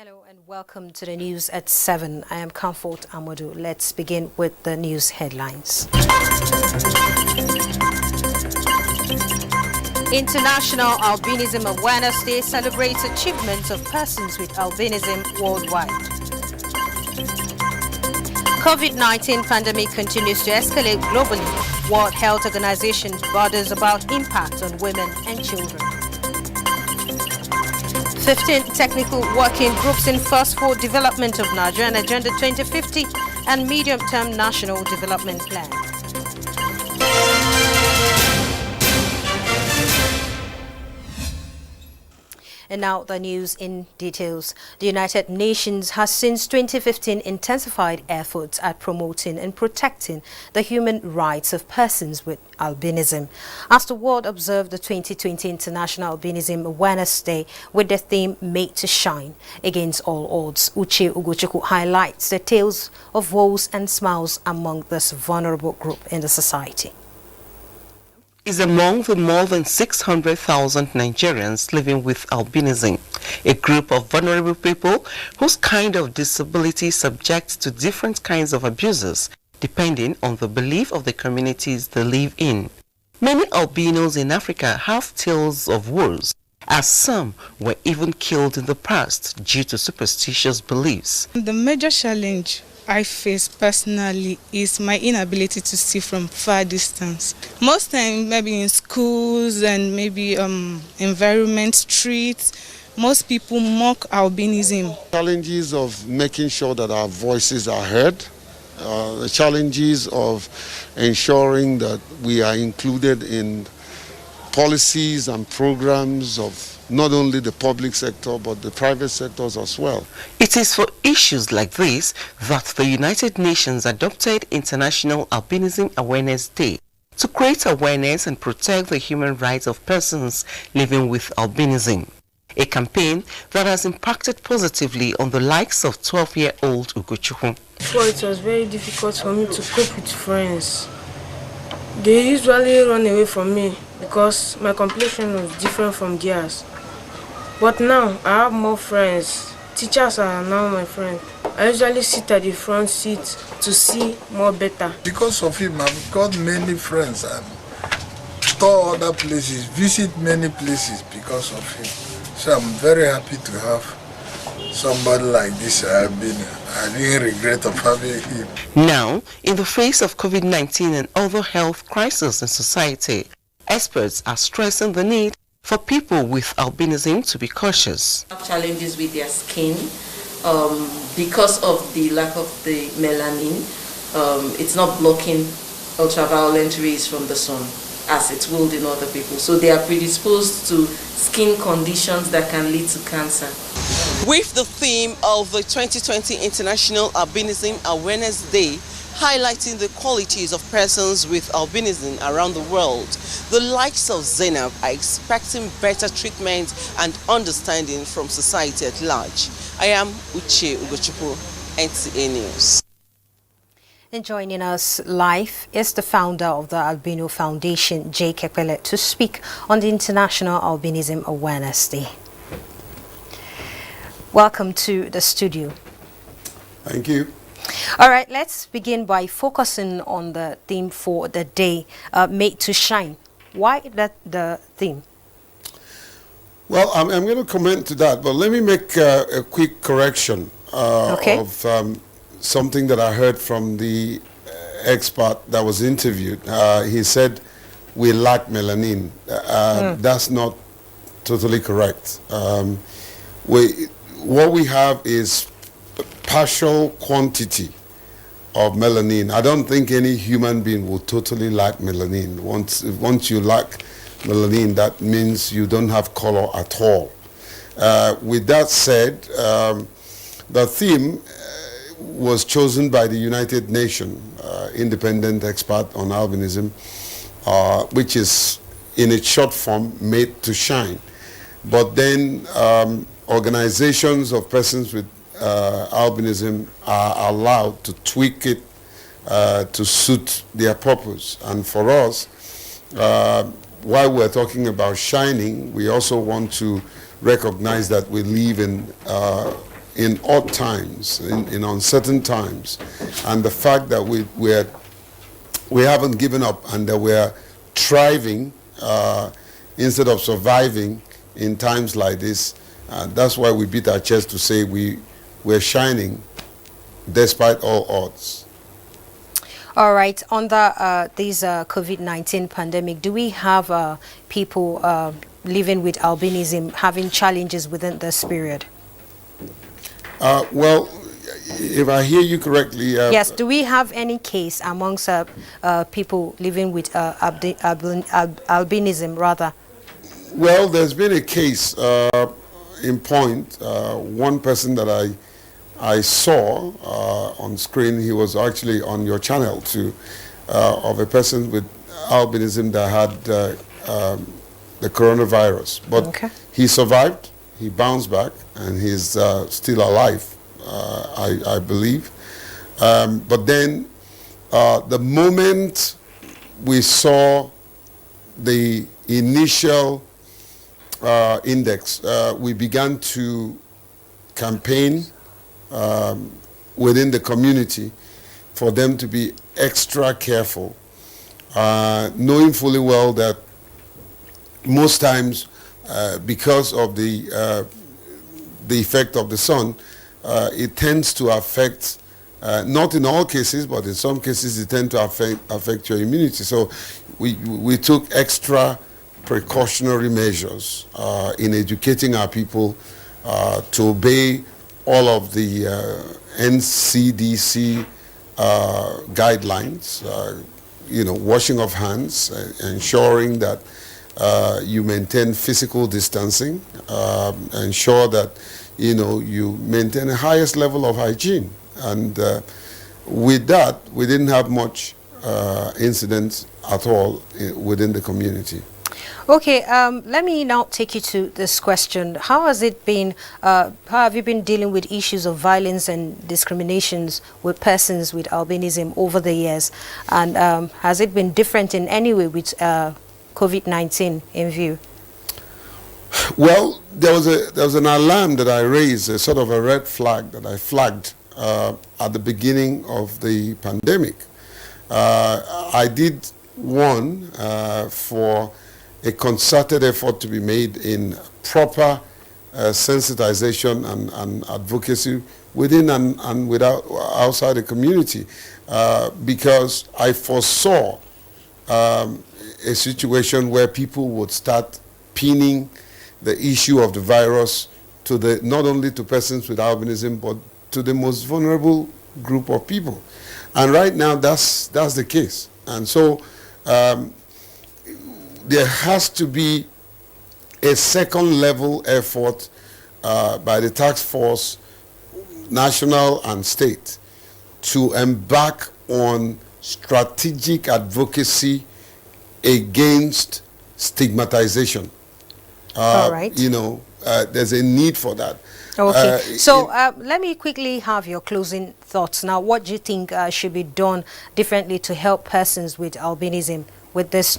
Hello and welcome to the news at 7. I am Comfort Amadou. Let's begin with the news headlines. International Albinism Awareness Day celebrates achievements of persons with albinism worldwide. COVID-19 pandemic continues to escalate globally. World Health Organization bothers about impact on women and children. 15 technical working groups in first for development of Nigerian Agenda 2050 and medium-term national development plan. And now the news in details. The United Nations has since 2015 intensified efforts at promoting and protecting the human rights of persons with albinism. As the world observed the 2020 International Albinism Awareness Day with the theme Made to Shine Against All Odds, Uche Ugochukwu highlights the tales of woes and smiles among this vulnerable group in the society. Is among the more than 600,000 Nigerians living with albinism, a group of vulnerable people whose kind of disability is subject to different kinds of abuses, depending on the belief of the communities they live in. Many albinos in Africa have tales of woes, as some were even killed in the past due to superstitious beliefs. The major challenge I face personally is my inability to see from far distance. Most time, maybe in schools and maybe environment, streets, most people mock albinism. Challenges of making sure that our voices are heard, the challenges of ensuring that we are included in policies and programs of not only the public sector but the private sectors as well. It is for issues like this that the United Nations adopted International Albinism Awareness Day to create awareness and protect the human rights of persons living with albinism. A campaign that has impacted positively on the likes of 12-year-old Ugochukwu. Before, it was very difficult for me to cope with friends. They usually run away from me because my complexion was different from theirs. But now I have more friends. Teachers are now my friends. I usually sit at the front seat to see more better. Because of him, I've got many friends and tour other places, visit many places because of him. So I'm very happy to have somebody like this. I didn't regret of having him. Now, in the face of COVID-19 and other health crises in society, experts are stressing the need for people with albinism to be cautious. Challenges with their skin because of the lack of the melanin. It's not blocking ultraviolet rays from the sun as it will in other people. So they are predisposed to skin conditions that can lead to cancer. With the theme of the 2020 International Albinism Awareness Day, highlighting the qualities of persons with albinism around the world, the likes of Zainab are expecting better treatment and understanding from society at large. I am Uche Ugochukwu, NTA News. And joining us live is the founder of the Albino Foundation, J. Kepele, to speak on the International Albinism Awareness Day. Welcome to the studio. Thank you. All right, let's begin by focusing on the theme for the day, Made to Shine. Why that the theme? Well, I'm going to comment to that, but let me make a quick correction of something that I heard from the expert that was interviewed. He said, we lack melanin. That's not totally correct. What we have is partial quantity of melanin. I don't think any human being will totally lack melanin. Once you lack melanin, that means you don't have color at all. With that said, the theme was chosen by the United Nations independent expert on albinism, which is in its short form Made to Shine. But then organizations of persons with albinism are allowed to tweak it to suit their purpose. And for us, while we're talking about shining, we also want to recognize that we live in in odd times, in uncertain times, and the fact that we haven't given up and that we're thriving instead of surviving in times like this. That's why we beat our chest to say we're shining despite all odds. All right. Under this COVID-19 pandemic, do we have people living with albinism having challenges within this period? Well, if I hear you correctly... yes, do we have any case amongst people living with albinism, rather? Well, there's been a case in point. One person that I saw on screen, he was actually on your channel too, of a person with albinism that had the coronavirus. But okay. He survived, he bounced back, and he's still alive, I believe. But then the moment we saw the initial index, we began to campaign within the community for them to be extra careful, knowing fully well that most times because of the effect of the sun, it tends to affect, not in all cases, but in some cases it tends to affect your immunity. So we took extra precautionary measures in educating our people to obey all of the NCDC guidelines, washing of hands, ensuring that you maintain physical distancing, ensure that you maintain the highest level of hygiene. And with that, we didn't have much incidents at all within the community. Okay, let me now take you to this question. How has it been, how have you been dealing with issues of violence and discriminations with persons with albinism over the years? And has it been different in any way with COVID-19 in view? Well, there was an alarm that I raised, a sort of a red flag that I flagged at the beginning of the pandemic. I did warn for a concerted effort to be made in proper sensitization and advocacy within and without outside the community, because I foresaw a situation where people would start pinning the issue of the virus to not only to persons with albinism, but to the most vulnerable group of people. And right now that's the case. And so there has to be a second level effort by the task force, national and state, to embark on strategic advocacy against stigmatization. All right. There's a need for that. Okay. So let me quickly have your closing thoughts. Now, what do you think should be done differently to help persons with albinism with this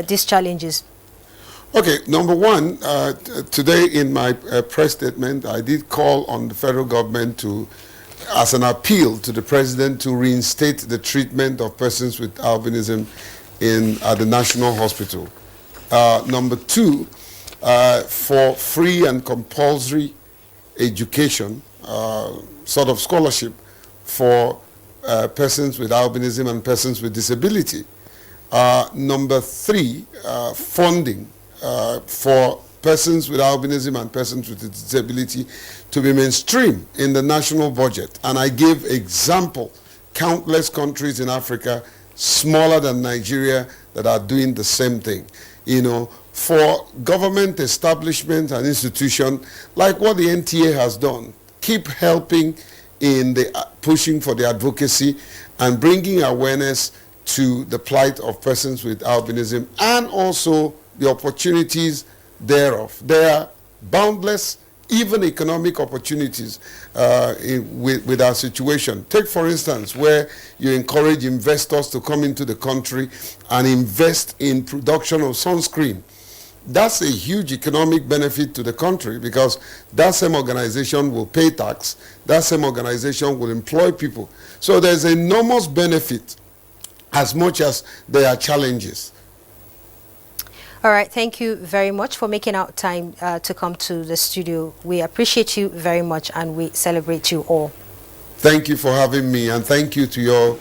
these challenges? Okay, number one, today in my press statement, I did call on the federal government as an appeal to the president to reinstate the treatment of persons with albinism at the National Hospital. Number two, for free and compulsory education, sort of scholarship for persons with albinism and persons with disability. Number three, funding for persons with albinism and persons with disability to be mainstream in the national budget. And I gave example, countless countries in Africa, smaller than Nigeria, that are doing the same thing. For government establishment and institution, like what the NTA has done, keep helping in the pushing for the advocacy and bringing awareness to the plight of persons with albinism and also the opportunities thereof. There are boundless, even economic opportunities with our situation. Take, for instance, where you encourage investors to come into the country and invest in production of sunscreen. That's a huge economic benefit to the country, because that same organization will pay tax, that same organization will employ people. So there's enormous benefit as much as there are challenges. All right, thank you very much for making out time to come to the studio. We appreciate you very much and we celebrate you all. Thank you for having me, and thank you to your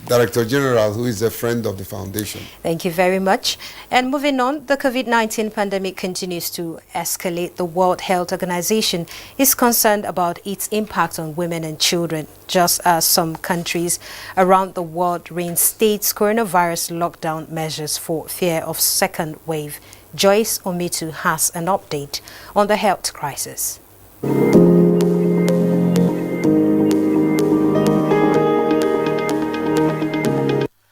Director General, who is a friend of the foundation. Thank you very much. And moving on, the COVID-19 pandemic continues to escalate. The World Health Organization is concerned about its impact on women and children, just as some countries around the world reinstates coronavirus lockdown measures for fear of second wave. Joyce Omitu has an update on the health crisis.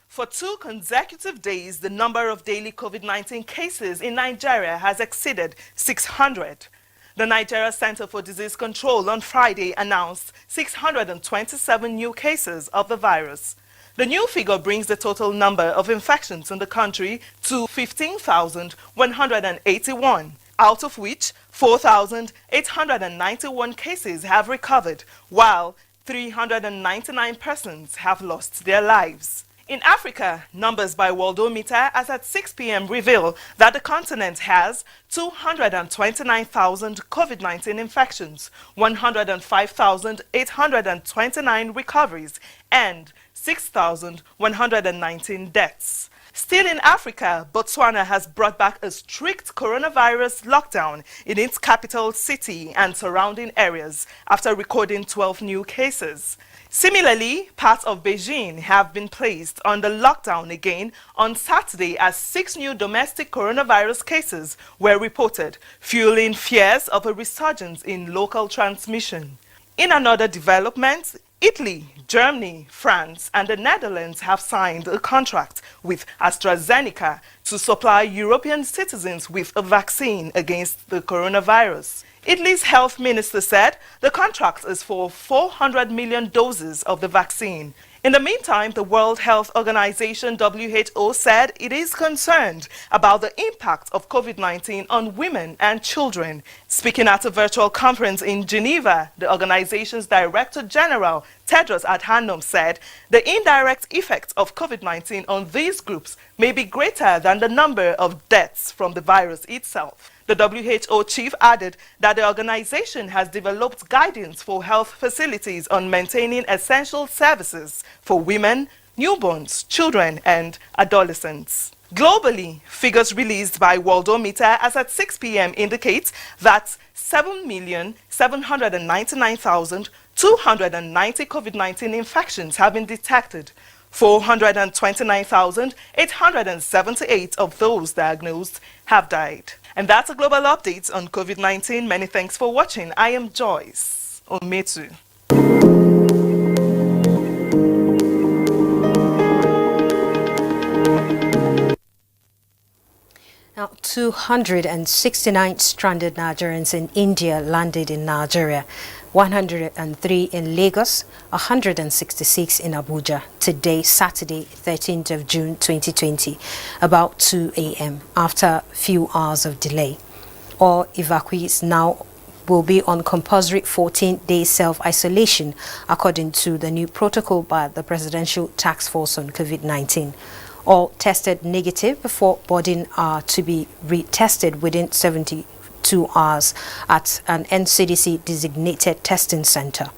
For 2 consecutive days, the number of daily COVID-19 cases in Nigeria has exceeded 600. The Nigeria Center for Disease Control on Friday announced 627 new cases of the virus. The new figure brings the total number of infections in the country to 15,181, out of which 4,891 cases have recovered, while 399 persons have lost their lives. In Africa, numbers by Worldometer as at 6 p.m. reveal that the continent has 229,000 COVID-19 infections, 105,829 recoveries, and 6,119 deaths. Still in Africa, Botswana has brought back a strict coronavirus lockdown in its capital city and surrounding areas after recording 12 new cases. Similarly, parts of Beijing have been placed under lockdown again on Saturday as 6 new domestic coronavirus cases were reported, fueling fears of a resurgence in local transmission. In another development, Italy, Germany, France, and the Netherlands have signed a contract with AstraZeneca to supply European citizens with a vaccine against the coronavirus. Italy's health minister said the contract is for 400 million doses of the vaccine. In the meantime, the World Health Organization (WHO) said it is concerned about the impact of COVID-19 on women and children. Speaking at a virtual conference in Geneva, the organization's Director General, Tedros Adhanom, said the indirect effects of COVID-19 on these groups may be greater than the number of deaths from the virus itself. The WHO chief added that the organization has developed guidance for health facilities on maintaining essential services for women, newborns, children, and adolescents. Globally, figures released by Worldometer as at 6 p.m. indicate that 7,799,290 COVID-19 infections have been detected. 429,878 of those diagnosed have died. And that's a global update on COVID-19. Many thanks for watching. I am Joyce Ometu. Now, 269 stranded Nigerians in India landed in Nigeria, 103 in Lagos, 166 in Abuja today, Saturday, 13th of June 2020, about 2 a.m. after a few hours of delay. All evacuees now will be on compulsory 14-day self-isolation according to the new protocol by the Presidential Task Force on COVID-19. All tested negative before boarding are to be retested within 72 hours at an NCDC designated testing center.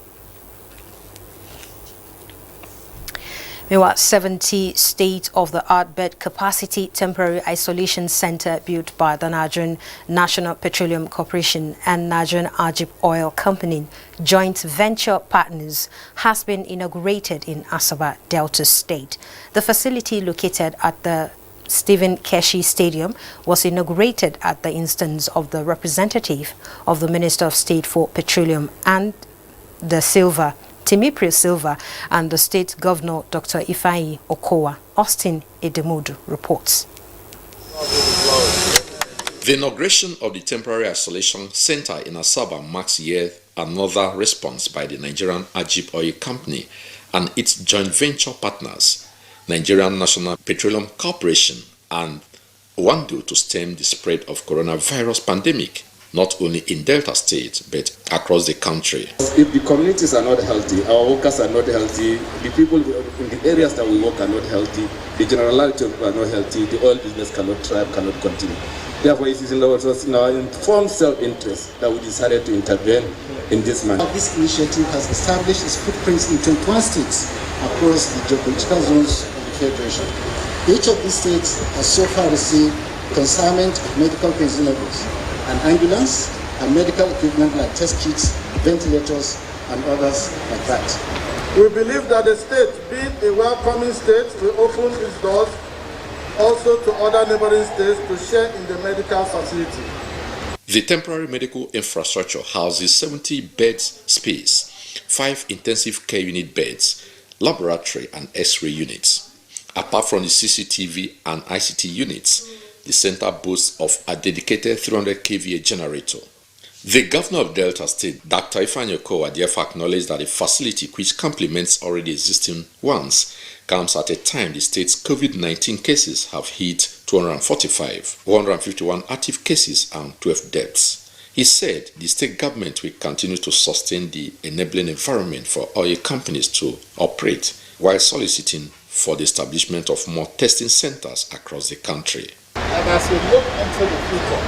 Meanwhile, 70 state-of-the-art bed capacity temporary isolation center built by the Nigerian National Petroleum Corporation and Nigerian Ajib Oil Company joint venture partners has been inaugurated in Asaba, Delta State. The facility located at the Stephen Keshi Stadium was inaugurated at the instance of the representative of the Minister of State for Petroleum and the Silver, Timiprio Silva, and the State Governor, Dr. Ifeanyi Okowa. Austin Edemodu reports. The inauguration of the temporary isolation center in Asaba marks yet another response by the Nigerian Ajib Oil Company and its joint venture partners, Nigerian National Petroleum Corporation and one do to stem the spread of coronavirus pandemic, not only in Delta State, but across the country. If the communities are not healthy, our workers are not healthy, the people in the areas that we work are not healthy, the generality of people are not healthy, the oil business cannot thrive, cannot continue. Therefore, it is in our informed self-interest that we decided to intervene in this manner. This initiative has established its footprints in 21 states across the geopolitical zones of the Federation. Each of these states has so far received consignment of medical consumables, an ambulance, and medical equipment like test kits, ventilators, and others like that. We believe that the state, being a welcoming state, will open its doors also to other neighboring states to share in the medical facility. The temporary medical infrastructure houses 70 beds space, 5 intensive care unit beds, laboratory and X-ray units. Apart from the CCTV and ICT units, the center boasts of a dedicated 300 kVA generator. The governor of Delta State, Dr. Ifeanyi Okowa, therefore acknowledged that the facility, which complements already existing ones, comes at a time the state's COVID-19 cases have hit 245, 151 active cases and 12 deaths. He said the state government will continue to sustain the enabling environment for oil companies to operate, while soliciting for the establishment of more testing centers across the country. And as we look into the future,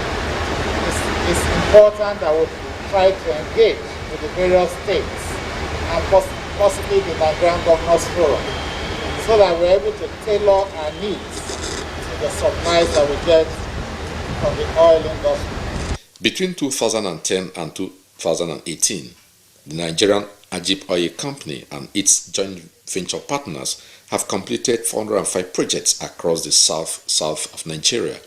it's important that we try to engage with the various states and possibly the Nigerian Governors Forum, so that we're able to tailor our needs to the supplies that we get from the oil industry. Between 2010 and 2018, the Nigerian Ajib Oil Company and its joint venture partners have completed 405 projects across the south of Nigeria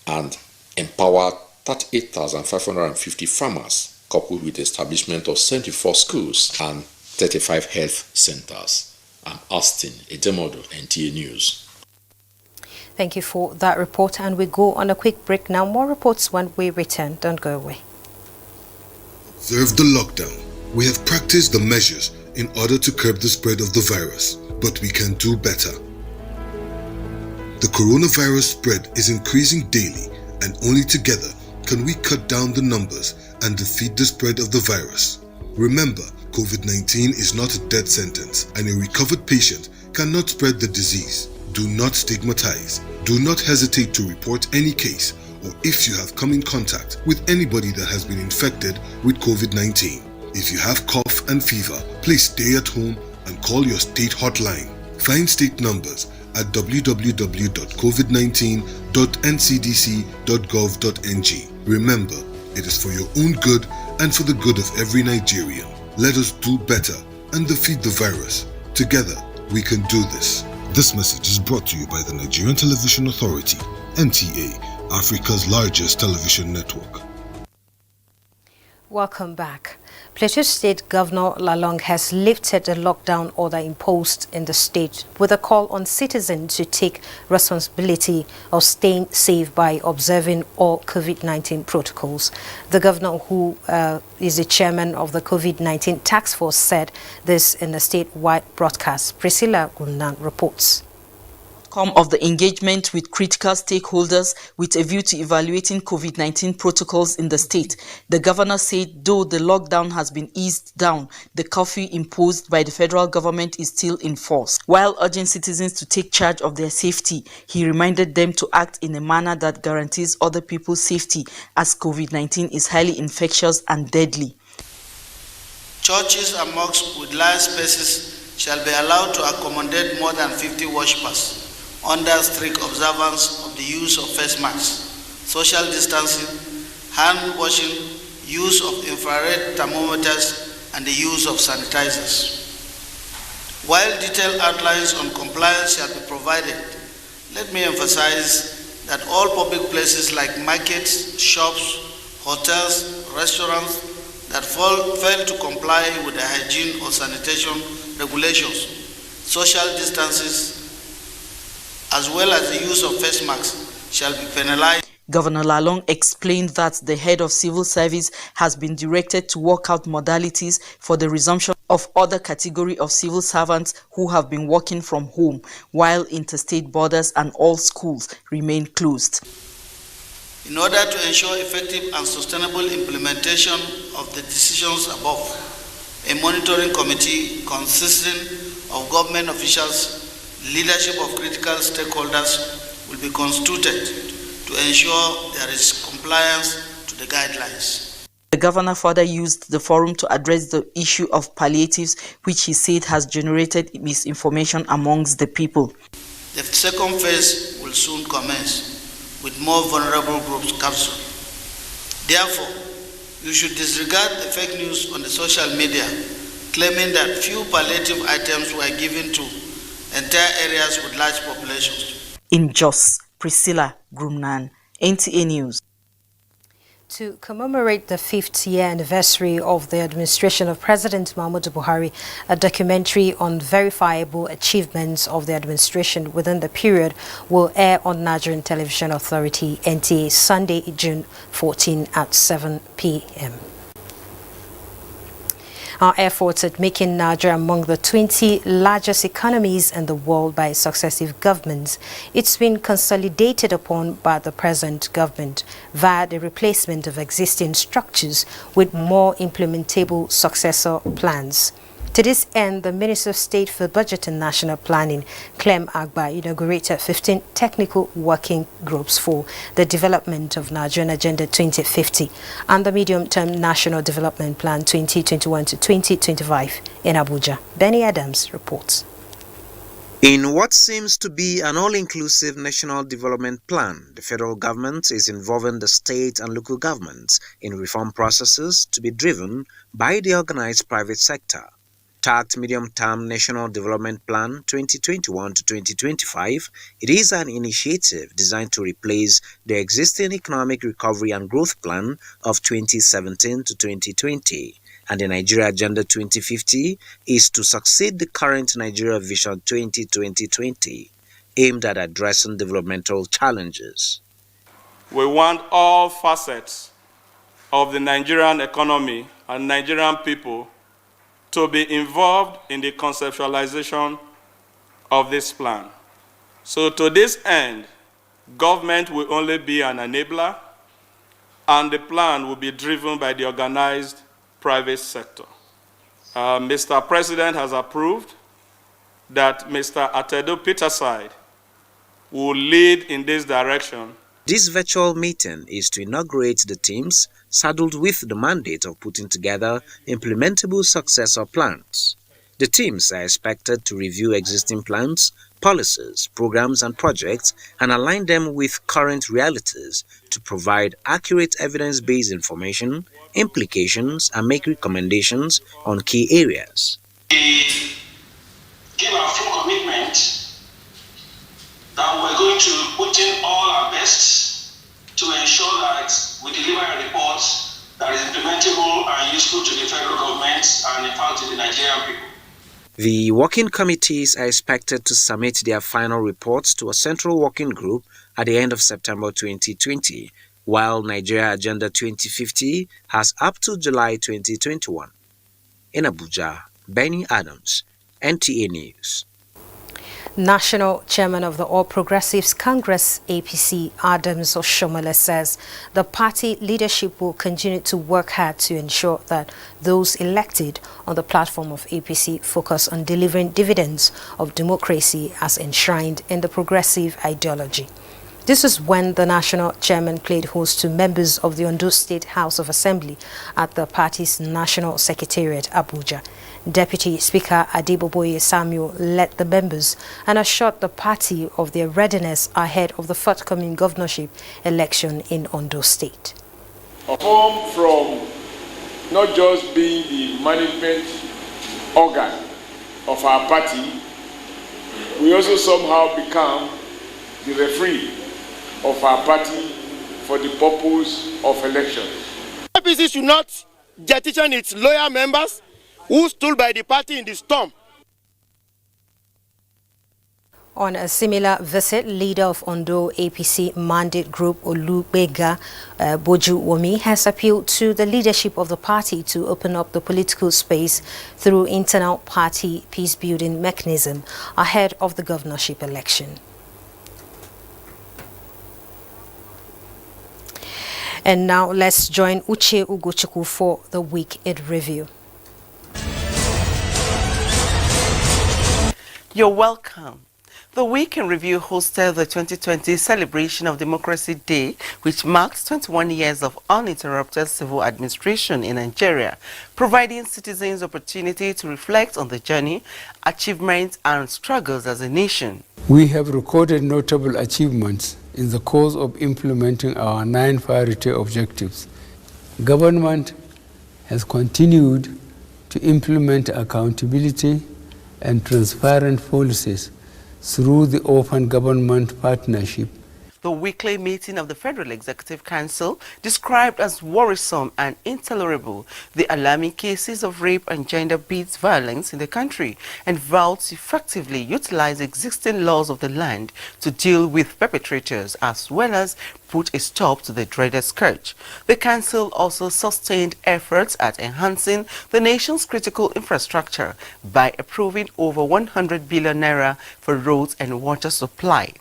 and empowered 38,550 farmers, coupled with the establishment of 74 schools and 35 health centers. I'm Austin Edemodo, NTA News. Thank you for that report, and we go on a quick break now. More reports when we return. Don't go away. Observe the lockdown. We have practiced the measures in order to curb the spread of the virus, but we can do better. The coronavirus spread is increasing daily, and only together can we cut down the numbers and defeat the spread of the virus. Remember, COVID-19 is not a death sentence, and a recovered patient cannot spread the disease. Do not stigmatize. Do not hesitate to report any case or if you have come in contact with anybody that has been infected with COVID-19. If you have cough and fever, please stay at home and call your state hotline. Find state numbers at www.covid19.ncdc.gov.ng. Remember, it is for your own good and for the good of every Nigerian. Let us do better and defeat the virus. Together, we can do this. This message is brought to you by the Nigerian Television Authority, NTA, Africa's largest television network. Welcome back. Plateau State Governor Lalong has lifted the lockdown order imposed in the state with a call on citizens to take responsibility of staying safe by observing all COVID-19 protocols. The governor, who is the chairman of the COVID-19 task force, said this in a statewide broadcast. Priscilla Gunnan reports. Of the engagement with critical stakeholders with a view to evaluating COVID-19 protocols in the state. The governor said though the lockdown has been eased down, the curfew imposed by the federal government is still in force. While urging citizens to take charge of their safety, he reminded them to act in a manner that guarantees other people's safety, as COVID-19 is highly infectious and deadly. Churches and mosques with large spaces shall be allowed to accommodate more than 50 worshippers, under strict observance of the use of face masks, social distancing, hand washing, use of infrared thermometers, and the use of sanitizers. While detailed outlines on compliance shall be provided, let me emphasize that all public places like markets, shops, hotels, restaurants that fail to comply with the hygiene or sanitation regulations, social distances, as well as the use of face masks, shall be penalized. Governor Lalong explained that the head of civil service has been directed to work out modalities for the resumption of other category of civil servants who have been working from home, while interstate borders and all schools remain closed. In order to ensure effective and sustainable implementation of the decisions above, a monitoring committee consisting of government officials, leadership of critical stakeholders will be constituted to ensure there is compliance to the guidelines. The governor further used the forum to address the issue of palliatives, which he said has generated misinformation amongst the people. The second phase will soon commence with more vulnerable groups captured. Therefore, you should disregard the fake news on the social media claiming that few palliative items were given to entire areas with large populations. In Jos, Priscilla Grumnan, NTA News. To commemorate the 5th year anniversary of the administration of President Muhammadu Buhari, a documentary on verifiable achievements of the administration within the period will air on Nigerian Television Authority, NTA, Sunday, June 14 at 7 p.m. Our efforts at making Nigeria among the 20 largest economies in the world by successive governments, it's been consolidated upon by the present government via the replacement of existing structures with more implementable successor plans. To this end, the Minister of State for Budget and National Planning, Clem Agba, inaugurated 15 technical working groups for the development of Nigerian Agenda 2050 and the Medium-Term National Development Plan 2021 to 2025 in Abuja. Benny Adams reports. In what seems to be an all-inclusive national development plan, the federal government is involving the state and local governments in reform processes to be driven by the organized private sector. Tagged Medium-Term National Development Plan 2021 to 2025, it is an initiative designed to replace the existing Economic Recovery and Growth Plan of 2017 to 2020, and the Nigeria Agenda 2050 is to succeed the current Nigeria Vision 2020, aimed at addressing developmental challenges. We want all facets of the Nigerian economy and Nigerian people to be involved in the conceptualization of this plan. So to this end, government will only be an enabler, and the plan will be driven by the organized private sector. Mr. President has approved that Mr. Atedo Peterside will lead in this direction. This virtual meeting is to inaugurate the teams saddled with the mandate of putting together implementable successor plans. The teams are expected to review existing plans, policies, programs and projects and align them with current realities to provide accurate evidence-based information, implications and make recommendations on key areas. We give our full commitment that we're going to put in all our best to ensure that we deliver a report that is implementable and useful to the federal government and in fact to the Nigerian people. The working committees are expected to submit their final reports to a central working group at the end of September 2020, while Nigeria Agenda 2050 has up to July 2021. In Abuja, Benny Adams, NTA News. National Chairman of the All Progressives Congress, APC, Adams Oshomole, says the party leadership will continue to work hard to ensure that those elected on the platform of APC focus on delivering dividends of democracy as enshrined in the progressive ideology. This is when the national chairman played host to members of the Ondo State House of Assembly at the party's National Secretariat, Abuja. Deputy Speaker Adeboboye Samuel led the members and assured the party of their readiness ahead of the forthcoming governorship election in Ondo State. Formed from not just being the management organ of our party, we also somehow become the referee of our party for the purpose of elections. APC should not jettison its loyal members who stood by the party in the storm. On a similar visit, leader of Ondo APC Mandate Group Olubega Bojuwomi has appealed to the leadership of the party to open up the political space through internal party peace-building mechanism ahead of the governorship election. And now let's join Uche Ugochukwu for the Week in Review. You're welcome. The Week in Review hosted the 2020 celebration of Democracy Day, which marks 21 years of uninterrupted civil administration in Nigeria, providing citizens opportunity to reflect on the journey, achievements, and struggles as a nation. We have recorded notable achievements in the course of implementing our 9 priority objectives. Government has continued to implement accountability and transparent policies through the Open Government Partnership. The weekly meeting of the Federal Executive Council described as worrisome and intolerable the alarming cases of rape and gender-based violence in the country and vowed to effectively utilize existing laws of the land to deal with perpetrators as well as put a stop to the dreaded scourge. The council also sustained efforts at enhancing the nation's critical infrastructure by approving over 100 billion naira for roads and water supply.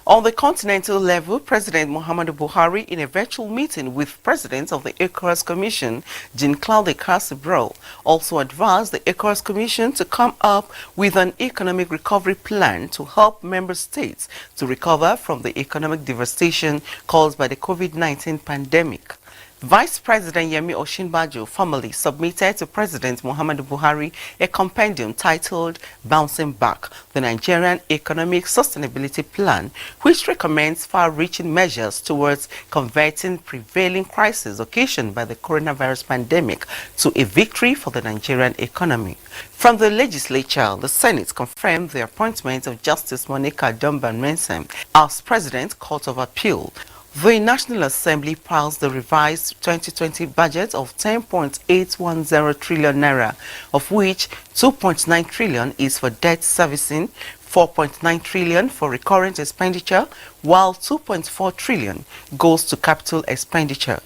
On the continental level, President Muhammadu Buhari, in a virtual meeting with presidents of the ECOWAS Commission, Jean-Claude Cassibrel, also advised the ECOWAS Commission to come up with an economic recovery plan to help member states to recover from the economic devastation caused by the COVID-19 pandemic. Vice President Yemi Osinbajo formally submitted to President Muhammadu Buhari a compendium titled Bouncing Back, the Nigerian Economic Sustainability Plan, which recommends far-reaching measures towards converting prevailing crisis occasioned by the coronavirus pandemic to a victory for the Nigerian economy. From the legislature, the Senate confirmed the appointment of Justice Monica Dumban-Mensem as President Court of Appeal. The National Assembly passed the revised 2020 budget of 10.810 trillion naira, of which 2.9 trillion is for debt servicing, 4.9 trillion for recurrent expenditure, while 2.4 trillion goes to capital expenditure.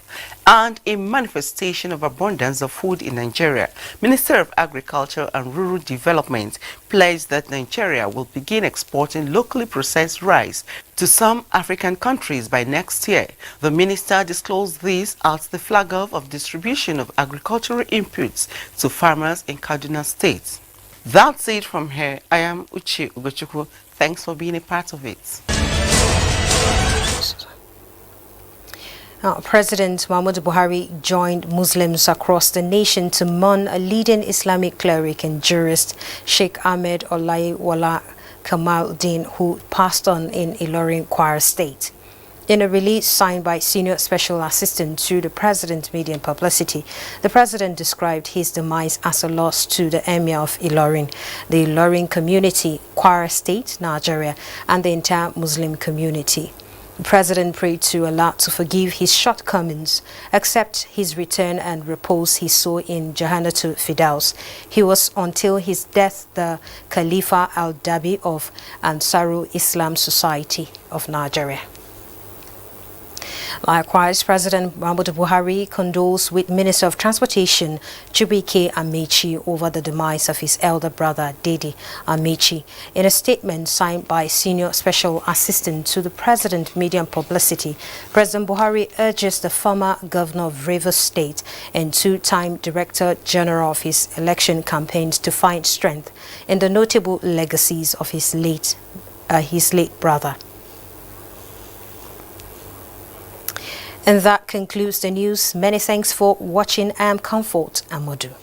And a manifestation of abundance of food in Nigeria, Minister of Agriculture and Rural Development pledged that Nigeria will begin exporting locally processed rice to some African countries by next year. The minister disclosed this at the flag-off of distribution of agricultural inputs to farmers in Kaduna State. That's it from here. I am Uche Ugochukwu. Thanks for being a part of it. President Muhammadu Buhari joined Muslims across the nation to mourn a leading Islamic cleric and jurist, Sheikh Ahmed Olaiwola Kamaldeen, who passed on in Ilorin, Kwara State. In a release signed by Senior Special Assistant to the President Media and Publicity, the President described his demise as a loss to the Emir of Ilorin, the Ilorin community, Kwara State, Nigeria, and the entire Muslim community. The President prayed to Allah to forgive his shortcomings, accept his return and repose his soul in Jahanatul Firdaus. He was, until his death, the Khalifa al-Dabi of Ansarul Islam Society of Nigeria. Likewise, President Muhammadu Buhari condoles with Minister of Transportation Chibuike Amechi over the demise of his elder brother Dede Amechi. In a statement signed by Senior Special Assistant to the President Media and Publicity, President Buhari urges the former Governor of Rivers State and two-time Director General of his election campaigns to find strength in the notable legacies of his late brother. And that concludes the news. Many thanks for watching. I am Comfort Amodu.